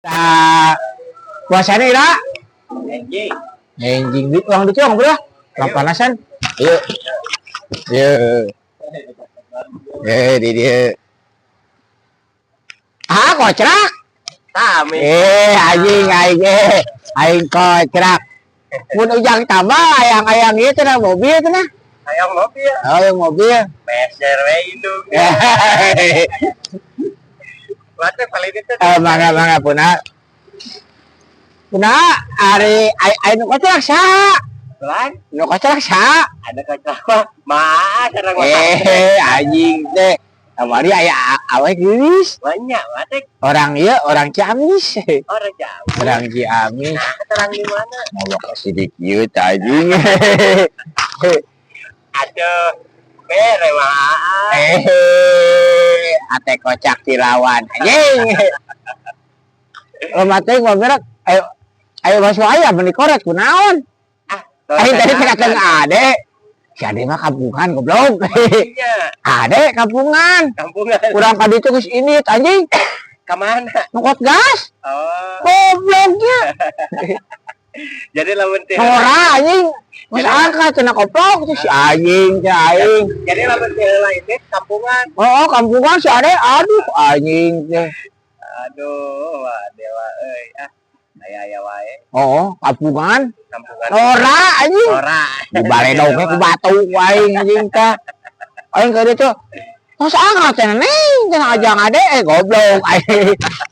Nah, puasanya ira Anjing. anjing di uang di ciong bro orang panasan yuk yuk di dia kocrak Tami. aing kocrak mun ujang tambah ayang itu nah mobil itu nah Ayam mobil. oh yang mobil Beser we indung. Wate paling itu. mangga punah ari nu kocrak sa Lan, nu kocrak sa ada kacau. Mah, sareng anjing teh kamari aya awet geulis banyak wate orang ieu orang Ciamis orang jauh. orang Ciamis Nah, terang di mana? ngomong ke sidik ieu teh anjing Aduh, bere mah. ate kocak Cirawan anjing mate ngobrol ayo masuk aya beli korek kunaon aing tadi teh ade si ade mah kampungan goblok Iya, ade kampungan kampungan. kurang ka ditu geus ini anjing Kemana? ngokot gas Oh, gobloknya jadi lamun teh. ora anjing mas angkat cenah koplok tuh si anjing teh aing Jadi lamun teh lain teh kampungan. oh kampungan si ade aduh anjing teh Aduh, wah dewa euy. Aya wae oh kampungan kampungan. ora anjing Ora. di baledog ku batu aing anjing teh aing ka ditu mas angkat cenah neng cenah ajang ade goblok aing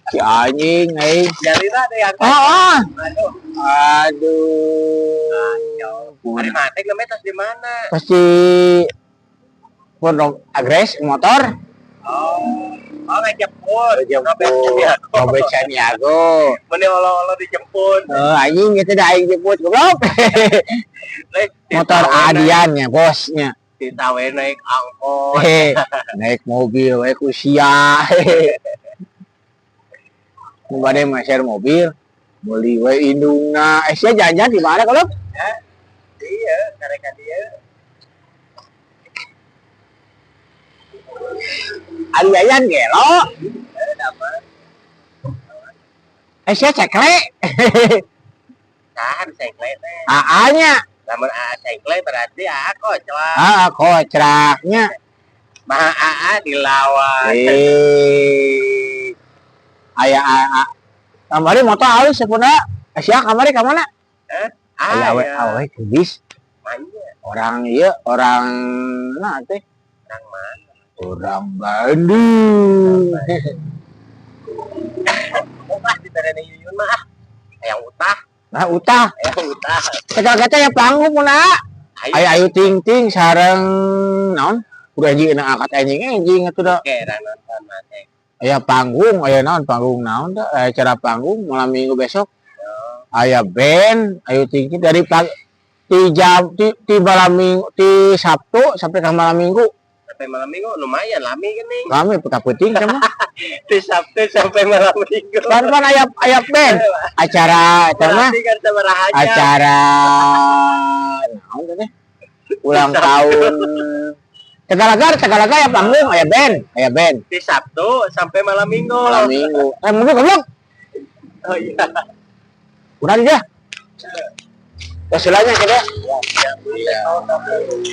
si anjing aing Jadi ada yang oh aduh. aduh Hari mati ngemetas di mana? pasti pondok agres motor Oh, ngejemput. Robert Santiago Meni olo-olo dijemput. anjing itu dah aing jemput goblok motor adiannya bosnya Ditawe naik angkot. naik mobil we usia nu bade mah share mobil beli we indungna sia jajan di mana kalau Iya, kareka dia. aliayan gelo sia cekle Tahan sengkle teh. aa-nya Lamun sengkle berarti koclak. kocraknya Mah dilawan. aya kamari motor halus sepuna sia kamari ka mana aya awe bis Manja. orang ieu orang nah teh Orang mana? orang Bandung Mah di terene Yuyun mah. Yang utah. nah utah Yang utah. kata ya panggung puna ayo ting ting sareng naon udah anjing na angkat anjing atuh da Oke, nonton mate. aya panggung aya naon panggung naon da acara panggung malam minggu besok aya band ayo ting ting dari pagi di malam minggu di Sabtu sampai ke malam minggu Sampai malam minggu lumayan lami gini. kami peka penting sama Di Sabtu sampai malam minggu. kan ayap band acara mah Berarti kan sabaraha aja. acara naon teh ulang tahun Tegalaga ya panggung aya band Di Sabtu sampai malam minggu. malam minggu mungkin goblok Oh iya. udah dia kesilanya kita Ya, iya.